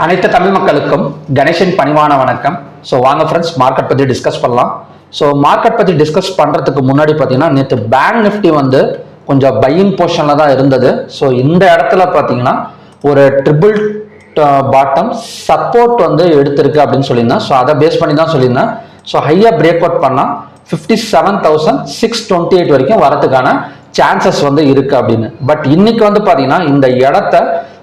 அனைத்து தமிழ் மக்களுக்கும் கணேஷன் பணிவான வணக்கம். ஸோ வாங்க ஃப்ரெண்ட்ஸ் மார்க்கெட் பற்றி டிஸ்கஸ் பண்ணலாம். ஸோ மார்க்கெட் பற்றி டிஸ்கஸ் பண்ணுறதுக்கு முன்னாடி பார்த்தீங்கன்னா நேற்று பேங்க் நிஃப்டி வந்து கொஞ்சம் பையிங் பொசிஷனில் தான் இருந்தது. ஸோ இந்த இடத்துல பார்த்தீங்கன்னா ஒரு ட்ரிபிள் பாட்டம் சப்போர்ட் வந்து எடுத்திருக்கு அப்படின்னு சொல்லியிருந்தேன். ஸோ அதை பேஸ் பண்ணி தான் சொல்லியிருந்தேன். ஸோ ஹையாக பிரேக் அவுட் பண்ணால் 57,628 வரைக்கும் வரதுக்கான சான்சஸ் வந்து இருக்கு அப்படின்னு. பட் இன்னைக்கு வந்து பாத்தீங்கன்னா இந்த இடத்த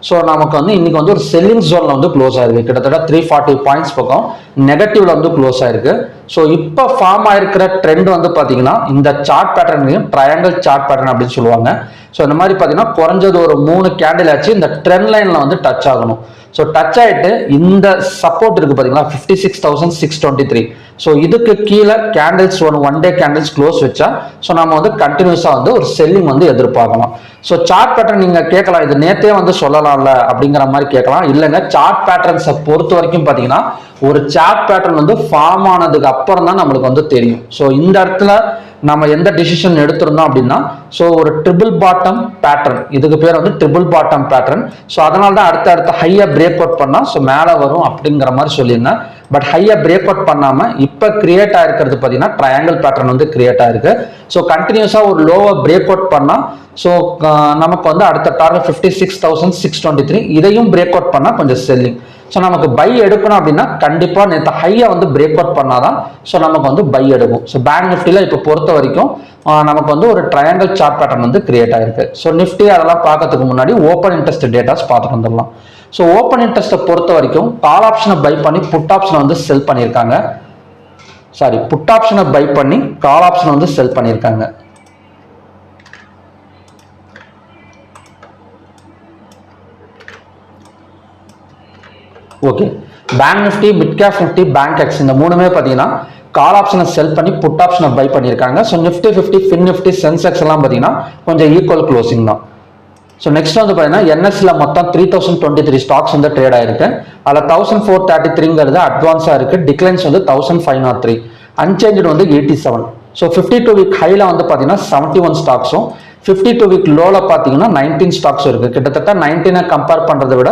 ஸோ நமக்கு வந்து இன்னைக்கு வந்து ஒரு செல்லிங் ஜோன்ல வந்து க்ளோஸ் ஆயிருக்கு. கிட்டத்தட்ட 340 பாயிண்ட்ஸ் பக்கம் நெகட்டிவ்ல வந்து க்ளோஸ் ஆயிருக்கு. ஸோ இப்போ ஃபார்ம் ஆயிருக்கிற ட்ரெண்ட் வந்து பாத்தீங்கன்னா இந்த chart pattern triangle chart pattern அப்படின்னு சொல்லுவாங்க. ஸோ இந்த மாதிரி பாத்தீங்கன்னா குறைஞ்சது ஒரு 3 கேண்டில் ஆச்சு இந்த ட்ரெண்ட் லைன்ல வந்து டச் ஆகணும். ஸோ டச் ஆயிட்டு இந்த சப்போர்ட் இருக்கு பாத்தீங்களா 56,623. ஸோ இதுக்கு கீழே candles one day candles close வச்சா ஸோ நம்ம வந்து கண்டினியூஸா வந்து ஒரு செல்லிங் வந்து எதிர்பார்க்கலாம். ஸோ சார்ட் பேட்டர்ன் நீங்க கேட்கலாம், இது நேத்தே வந்து சொல்லலாம்ல அப்படிங்கிற மாதிரி கேட்கலாம். இல்லைங்க, சார்ட் பேட்டர்ன்ஸை பொறுத்த வரைக்கும் பாத்தீங்கன்னா ஒரு சார்ட் பேட்டர்ன் வந்து ஃபார்ம் ஆனதுக்கு அப்புறம் தான் நம்மளுக்கு வந்து தெரியும். ஸோ இந்த இடத்துல நம்ம எந்த டிசிஷன் எடுத்திருந்தோம் அப்படின்னா ஸோ ஒரு ட்ரிபிள் பாட்டம் பேட்டர்ன், இதுக்கு பேர் வந்து ட்ரிபிள் பாட்டம் பேட்டர்ன். ஸோ அதனால தான் அடுத்த ஹையா பிரேக் அவுட் பண்ணா ஸோ மேலே வரும் அப்படிங்கிற மாதிரி சொல்லியிருந்தேன். பட் ஹையா பிரேக் அவுட் பண்ணாம இப்போ கிரியேட் ஆயிருக்கிறது பார்த்தீங்கன்னா ட்ரையாங்கிள் பேட்டர்ன் வந்து கிரியேட் ஆயிருக்கு. ஸோ கண்டினியூஸா ஒரு லோவை பிரேக் அவுட் பண்ணா ஸோ நமக்கு வந்து அடுத்த டார்கெட் 56,623 இதையும் பிரேக் அவுட் பண்ணா கொஞ்சம் செல்லிங். ஸோ நமக்கு பை எடுக்கணும் அப்படின்னா கண்டிப்பாக நேற்று ஹையை வந்து பிரேக் அவுட் பண்ணாதான் ஸோ நமக்கு வந்து பை எடுக்கும். ஸோ பேங்க் நிஃப்டியில் இப்போ பொறுத்த வரைக்கும் நமக்கு வந்து ஒரு ட்ரையாங்கிள் சார்ட் பேட்டர்ன் வந்து கிரியேட் ஆயிருக்கு. ஸோ நிஃப்டி அதெல்லாம் பார்க்கறதுக்கு முன்னாடி ஓப்பன் இன்ட்ரெஸ்ட் டேட்டாஸ் பார்த்துட்டு வந்துடலாம். ஸோ ஓப்பன் இன்ட்ரெஸ்ட்டை பொறுத்த வரைக்கும் கால் ஆப்ஷனை பை பண்ணி புட் ஆப்ஷனை வந்து செல் பண்ணியிருக்காங்க. புட் ஆப்ஷனை பை பண்ணி கால் ஆப்ஷனை வந்து செல் பண்ணியிருக்காங்க. Okay, bank Nifty, mid cap Nifty, bank X இந்த மூணுமே பார்த்தீங்கன்னா கால் ஆப்ஷனை செல் பண்ணி புட் ஆப்ஷனை பை பண்ணியிருக்காங்க. So Nifty 50, fin Nifty, Sensex எல்லாம் பார்த்தீங்கன்னா கொஞ்சம் ஈக்குவல் க்ளோசிங் தான். ஸோ நெக்ஸ்ட் வந்து பார்த்தீங்கன்னா என்எஸ்சியில் மொத்தம் 3023 ஸ்டாக்ஸ் வந்து ட்ரேட் ஆயிருக்கு. அதில் 1433ங்கிறது அட்வான்ஸாக இருக்கு. டிக்ளைன்ஸ் வந்து 1503, அன்சேஞ்சு வந்து 87. ஸோ 52 வீக் ஹைல வந்து பார்த்தீங்கன்னா 71 ஸ்டாக்ஸும் 52 வீக் லோல பார்த்தீங்கன்னா 19 ஸ்டாக்ஸ் இருக்கு. கிட்டத்தட்ட 19 கம்பேர் பண்றதை விட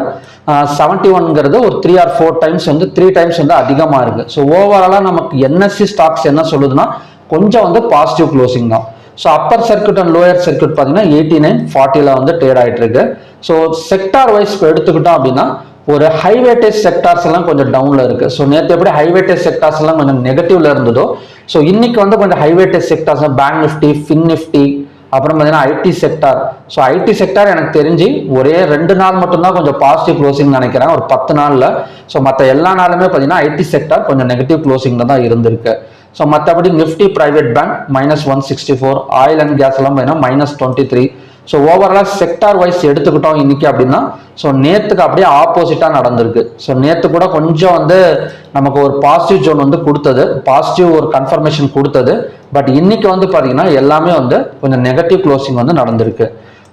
71ங்கிறது ஒரு 3 or 4 டைம்ஸ் வந்து 3 டைம்ஸ் வந்து அதிகமாக இருக்கு. ஸோ ஓவராலாக நமக்கு என்எஸ்சி ஸ்டாக்ஸ் என்ன சொல்லுதுன்னா கொஞ்சம் வந்து பாசிட்டிவ் க்ளோசிங் தான். So Appar circuit and lower circuit பார்த்தீங்கன்னா 89-40 வந்து ட்ரேட் ஆகிட்டு இருக்கு. ஸோ செக்டார் வைஸ் எடுத்துக்கிட்டோம் அப்படின்னா ஒரு ஹைவேட்டேஜ் செக்டார்ஸ் எல்லாம் கொஞ்சம் டவுன்ல இருக்கு. ஸோ நேற்று எப்படி ஹைவேட்டேஜ் செக்டார்ஸ் எல்லாம் கொஞ்சம் நெகட்டிவ்ல இருந்ததோ ஸோ இன்னைக்கு வந்து கொஞ்சம் ஹைவேட்டேஜ் sectors bank Nifty, fin Nifty, அப்புறம் பார்த்தீங்கன்னா IT sector. So IT sector எனக்கு தெரிஞ்சு ஒரே 2 நாள் மட்டும்தான் கொஞ்சம் பாசிட்டிவ் க்ளோசிங் நினைக்கிறேன், ஒரு 10 நாளில். ஸோ மற்ற எல்லா நாளுமே பார்த்தீங்கன்னா ஐடி செக்டார் கொஞ்சம் நெகட்டிவ் க்ளோசிங்ல தான் இருந்திருக்கு. ஸோ மற்றபடி Nifty private bank -164, oil and gas எல்லாம் பார்த்தீங்கன்னா -23. ஸோ ஓவராலாக செக்டார் வைஸ் எடுத்துக்கிட்டோம் இன்னைக்கு அப்படின்னா ஸோ நேற்றுக்கு அப்படியே ஆப்போசிட்டாக நடந்திருக்கு. ஸோ நேற்று கூட கொஞ்சம் வந்து நமக்கு ஒரு பாசிட்டிவ் ஜோன் வந்து கொடுத்தது, பாசிட்டிவ் ஒரு கன்ஃபர்மேஷன் கொடுத்தது. பட் இன்னைக்கு வந்து பார்த்தீங்கன்னா எல்லாமே வந்து கொஞ்சம் நெகட்டிவ் க்ளோசிங் வந்து நடந்திருக்கு.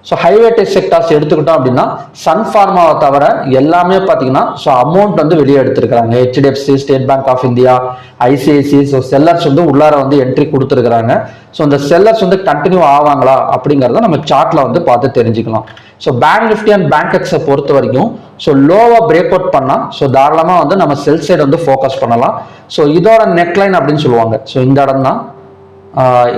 ஸோ ஹைவேட்டேஜ் செக்டார்ஸ் எடுத்துக்கிட்டோம் அப்படின்னா சன் ஃபார்மாவை தவிர எல்லாமே பார்த்தீங்கன்னா ஸோ அமௌண்ட் வந்து வெளியே எடுத்திருக்கிறாங்க. HDFC, State Bank of India, ICICI. So sellers வந்து உள்ளார வந்து என்ட்ரி கொடுத்துருக்குறாங்க. ஸோ இந்த செல்லர்ஸ் வந்து கண்டினியூ ஆவாங்களா அப்படிங்கிறத நம்ம சார்ட்ல வந்து பார்த்து தெரிஞ்சுக்கலாம். So bank Nifty and bank எக்ஸை பொறுத்த வரைக்கும் ஸோ லோவா பிரேக் அவுட் பண்ணா ஸோ தாராளமாக வந்து நம்ம செல் சைடு வந்து ஃபோக்கஸ் பண்ணலாம். ஸோ இதோட நெக்லைன் அப்படின்னு சொல்லுவாங்க. ஸோ இந்த இடம் தான்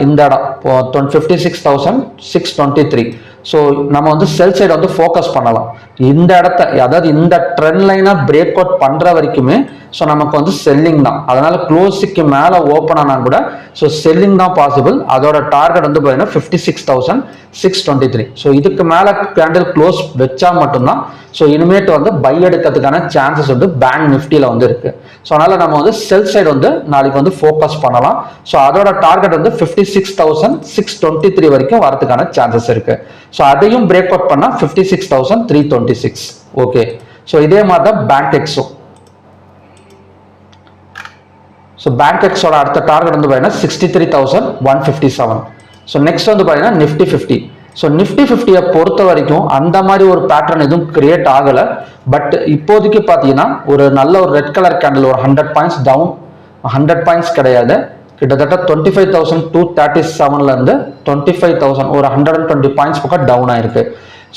இந்த இடம் 56,623. ஸோ நம்ம வந்து செல் சைடு வந்து ஃபோக்கஸ் பண்ணலாம். இந்த இடத்த அதாவது இந்த ட்ரெண்ட் லைனை பிரேக் அவுட் பண்ற வரைக்குமே ஸோ நமக்கு வந்து செல்லிங் தான். அதனால க்ளோஸுக்கு மேலே ஓப்பன் ஆனால் கூட ஸோ செல்லிங் தான் பாசிபிள். அதோட டார்கெட் வந்து பார்த்தீங்கன்னா 56,623. ஸோ இதுக்கு மேலே கேண்டில் க்ளோஸ் வச்சா மட்டும்தான் ஸோ இனிமேட்டு வந்து பை எடுக்கிறதுக்கான சான்சஸ் வந்து பேங்க் நிஃப்டியில் வந்து இருக்கு. ஸோ அதனால நம்ம வந்து செல் சைடு வந்து நாளைக்கு வந்து ஃபோக்கஸ் பண்ணலாம். ஸோ அதோட டார்கெட் வந்து 56,623 வரைக்கும் வரதுக்கான சான்சஸ் இருக்கு. ஸோ அதையும் பிரேக் அவுட் பண்ணா 56,326. ஓகே, ஸோ இதே மாதிரி தான் பேங்க் எக்ஸும். ஸோ பேங்க் எக்ஸோட அடுத்த டார்கெட் வந்து பார்த்தீங்கன்னா 63,157. ஸோ நெக்ஸ்ட் வந்து பார்த்தீங்கன்னா நிஃப்டி 50. ஸோ நிஃப்டி 50 பொறுத்த வரைக்கும் அந்த மாதிரி ஒரு பேட்டர்ன் எதுவும் கிரியேட் ஆகலை. பட் இப்போதைக்கு பார்த்தீங்கன்னா ஒரு நல்ல ஒரு ரெட் கலர் கேண்டில் ஒரு 100 பாயிண்ட்ஸ் டவுன், 100 பாயிண்ட்ஸ் கிடையாது, கிட்டத்தட்ட 25,237ல இருந்து 25,000 ஒரு 120 பாயிண்ட்ஸ் பக்கம் டவுன் ஆயிருக்கு.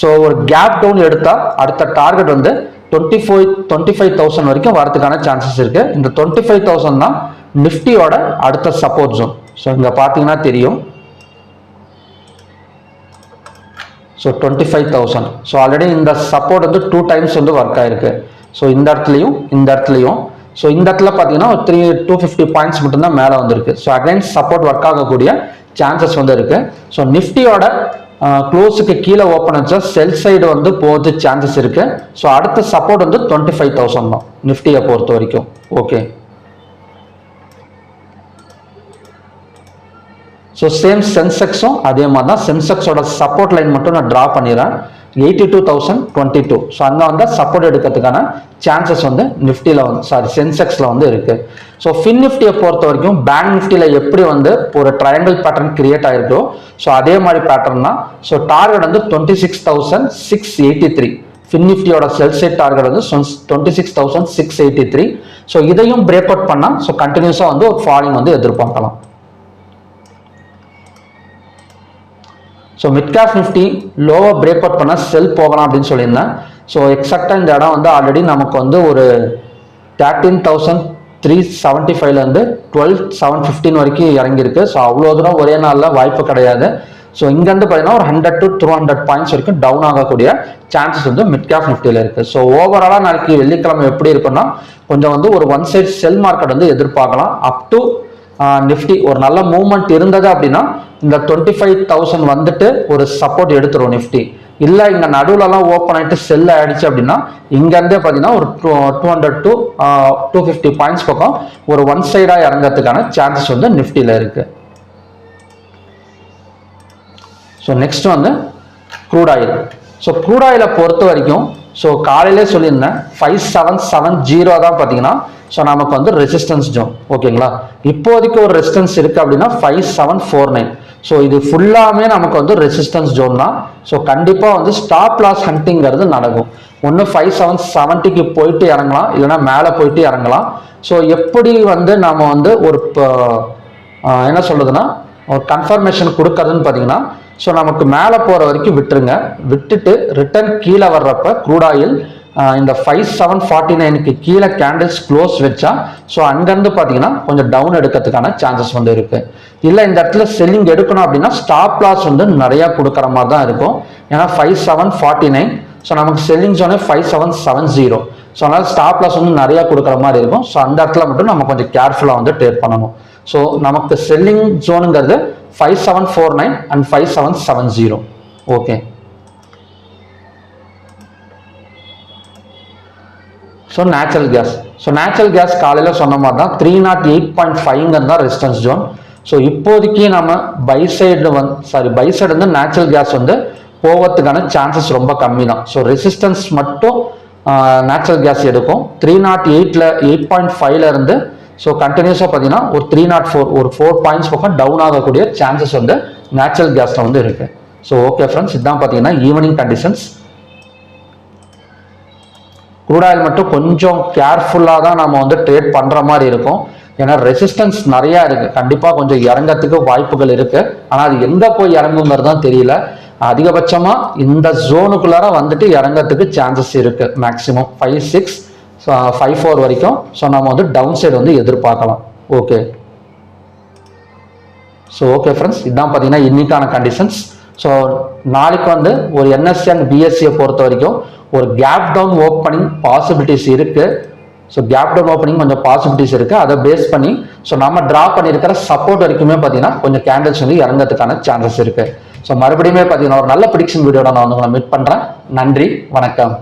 ஸோ ஒரு கேப் டவுன் எடுத்தா அடுத்த டார்கெட் வந்து 25,000 வரைக்கும் வரதுக்கான சான்சஸ் இருக்கு. இந்த 25,000 தான் நிஃப்டியோட அடுத்த சப்போர்ட் ஜோன். ஸோ இங்க பாத்தீங்கன்னா தெரியும். ஸோ 25,000. ஸோ ஆல்ரெடி இந்த சப்போர்ட் வந்து 2 டைம்ஸ் வந்து ஒர்க் ஆயிருக்கு. ஸோ இந்த இடத்துலையும் இந்த இடத்துலையும். ஸோ இந்த இடத்துல பார்த்தீங்கன்னா ஒரு 250 பாயிண்ட்ஸ் மட்டும்தான் மேலே வந்திருக்கு. ஸோ அகைன்ஸ்ட் சப்போர்ட் ஒர்க் ஆகக்கூடிய சான்சஸ் வந்து இருக்கு. ஸோ நிஃப்டியோட க்ளோஸுக்கு கீழே ஓப்பன் ஆச்சா செல் சைடு வந்து போகிறது சான்சஸ் இருக்கு. ஸோ அடுத்த சப்போர்ட் வந்து 25,000 தான் நிஃப்டியை பொறுத்த வரைக்கும். ஓகே. ஸோ சேம் சென்செக்ஸும் அதே மாதிரி தான். சென்செக்ஸோட சப்போர்ட் லைன் மட்டும் நான் ட்ரா பண்ணிடுறேன். 82,022. ஸோ அங்கே வந்து சப்போர்ட் எடுக்கிறதுக்கான சான்சஸ் வந்து நிஃப்டியில் வந்து சென்செக்ஸில் வந்து இருக்கு. ஸோ ஃபின் நிஃப்டியை பொறுத்த வரைக்கும் பேங்க் நிஃப்டியில் எப்படி வந்து ஒரு ட்ரையாங்கிள் பேட்டர்ன் கிரியேட் ஆயிருக்கோ ஸோ அதே மாதிரி பேட்டர்ன் தான். ஸோ டார்கெட் வந்து 26,683. ஃபின் நிஃப்டியோட செல் சைட் டார்கெட் வந்து 26,683. ஸோ இதையும் பிரேக் அவுட் பண்ணால் ஸோ கண்டினியூஸாக வந்து ஒரு ஃபாலிங் வந்து எதிர்பார்க்கலாம். ஸோ மிட் கேப் நிஃப்டி லோவாக பிரேக் அவுட் பண்ணால் செல் போகலாம் அப்படின்னு சொல்லியிருந்தேன். ஸோ எக்ஸாக்டாக இந்த இடம் வந்து ஆல்ரெடி நமக்கு வந்து ஒரு 13,375 12,715 வரைக்கும் இறங்கியிருக்கு. ஸோ அவ்வளோ தூரம் ஒரே நாளில் வாய்ப்பு கிடையாது. ஸோ இங்கேருந்து பார்த்தீங்கன்னா ஒரு 100 to 200 பாயிண்ட்ஸ் வரைக்கும் டவுன் ஆகக்கூடிய சான்சஸ் வந்து மிட் கேப் நிஃப்டியில் இருக்குது. ஸோ ஓவராலாக நாளைக்கு வெள்ளிக்கிழமை எப்படி இருக்குன்னா கொஞ்சம் வந்து ஒரு ஒன் சைட் செல் மார்க்கெட் வந்து எதிர்பார்க்கலாம். அப் டு நிஃப்டி ஒரு நல்ல மூவ்மெண்ட் இருந்தது அப்படின்னா இந்த 25,000 வந்துட்டு ஒரு சப்போர்ட் எடுத்துரும் நிஃப்டி. இல்லை இங்கே நடுவுலலாம் ஓப்பன் ஆகிட்டு செல் ஆயிடுச்சு அப்படின்னா இங்கேருந்தே பார்த்தீங்கன்னா ஒரு 200 to 250 பாயிண்ட்ஸ் பக்கம் ஒரு ஒன் சைடாக இறங்கிறதுக்கான சான்சஸ் வந்து நிஃப்டியில் இருக்கு. ஸோ நெக்ஸ்ட் வந்து க்ரூட் ஆயில். ஸோ க்ரூட் ஆயிலை பொறுத்த வரைக்கும் ஸோ காலையிலே சொல்லியிருந்தேன் 5770 தான் பார்த்தீங்கன்னா ஸோ நமக்கு வந்து ரெசிஸ்டன்ஸ் ஜோன். ஓகேங்களா. இப்போதைக்கு ஒரு ரெசிஸ்டன்ஸ் இருக்கு அப்படின்னா 5749. ஸோ இது ஃபுல்லாமே நமக்கு வந்து ரெசிஸ்டன்ஸ் ஜோன் தான். ஸோ கண்டிப்பாக வந்து ஸ்டாப் லாஸ் ஹண்டிங்கிறது நடக்கும். ஒன்று 5770க்கு போயிட்டு இறங்கலாம், இல்லைன்னா மேலே போயிட்டு இறங்கலாம். ஸோ எப்படி வந்து நாம் வந்து ஒரு என்ன சொல்றதுன்னா ஒரு கன்ஃபர்மேஷன் கொடுக்கறதுன்னு பார்த்தீங்கன்னா ஸோ நமக்கு மேலே போகிற வரைக்கும் விட்டுருங்க. விட்டுட்டு ரிட்டர்ன் கீழே வர்றப்ப க்ரூட் ஆயில் இந்த 5749க்கு கீழே கேண்டில்ஸ் க்ளோஸ் வச்சா ஸோ அங்கேருந்து பார்த்தீங்கன்னா கொஞ்சம் டவுன் எடுக்கிறதுக்கான சான்சஸ் வந்து இருக்கு. இல்லை இந்த இடத்துல செல்லிங் எடுக்கணும் அப்படின்னா ஸ்டாப் லாஸ் வந்து நிறையா கொடுக்குற மாதிரி தான் இருக்கும். ஏன்னா 5749 ஸோ நமக்கு செல்லிங் ஜோனே 5770. ஸோ அதனால ஸ்டாப் லாஸ் வந்து நிறையா கொடுக்குற மாதிரி இருக்கும். ஸோ அந்த இடத்துல மட்டும் நம்ம கொஞ்சம் கேர்ஃபுல்லாக வந்து ட்ரேட் பண்ணணும். ஸோ நமக்கு செல்லிங் ஜோனுங்கிறது 5749 அண்ட் 5770. Okay. So natural gas. So natural gas காலையில் சொன்ன மாதிரி தான் 308.5 தான் ரெசிஸ்டன்ஸ் ஜோன். ஸோ இப்போதைக்கு நம்ம பை சைடு வந்து நேச்சுரல் கேஸ் வந்து போவதுக்கான சான்சஸ் ரொம்ப கம்மி தான். ஸோ ரெசிஸ்டன்ஸ் மட்டும் நேச்சுரல் கேஸ் எடுக்கும். 308ல் 8.5ல இருந்து ஸோ கண்டினியூஸாக பார்த்தீங்கன்னா ஒரு 304 ஒரு 4 பாயிண்ட்ஸ் பக்கம் டவுன் ஆகக்கூடிய சான்சஸ் வந்து நேச்சுரல் கேஸில் வந்து இருக்கு. ஸோ ஓகே ஃப்ரெண்ட்ஸ், இதுதான் பார்த்தீங்கன்னா ஈவினிங் கண்டிஷன்ஸ். க்ரூட் ஆயில் மட்டும் கொஞ்சம் கேர்ஃபுல்லாக தான் நம்ம வந்து ட்ரேட் பண்ணுற மாதிரி இருக்கும். ஏன்னா ரெசிஸ்டன்ஸ் நிறையா இருக்குது. கண்டிப்பாக கொஞ்சம் இறங்கிறதுக்கு வாய்ப்புகள் இருக்குது. ஆனால் அது எங்கே போய் இறங்குங்கிறது தான் தெரியல. அதிகபட்சமாக இந்த ஜோனுக்குள்ளார வந்துட்டு இறங்கிறதுக்கு சான்சஸ் இருக்குது. மேக்ஸிமம் 5654 வரைக்கும் ஸோ நம்ம வந்து டவுன் சைடு வந்து எதிர்பார்க்கலாம். ஓகே. ஸோ ஓகே ஃப்ரெண்ட்ஸ், இதுதான் பார்த்தீங்கன்னா இன்னைக்கான கண்டிஷன்ஸ். ஸோ நாளைக்கு வந்து ஒரு என்எஸ்சி அண்ட் பிஎஸ்சியை பொறுத்த வரைக்கும் ஒரு கேப் டவுன் ஓப்பனிங் பாசிபிலிட்டிஸ் இருக்கு. ஸோ கேப் டவுன் ஓப்பனிங் கொஞ்சம் பாசிபிலிட்டிஸ் இருக்கு. அதை பேஸ் பண்ணி ஸோ நம்ம டிரா பண்ணியிருக்கிற சப்போர்ட் வரைக்குமே பார்த்தீங்கன்னா கொஞ்சம் கேண்டில்ஸ் வந்து இறங்கிறதுக்கான சான்சஸ் இருக்கு. ஸோ மறுபடியுமே பார்த்தீங்கன்னா ஒரு நல்ல ப்ரிடிக்ஷன் வீடியோட நான் வந்து உங்களை மீட் பண்ணுறேன். நன்றி, வணக்கம்.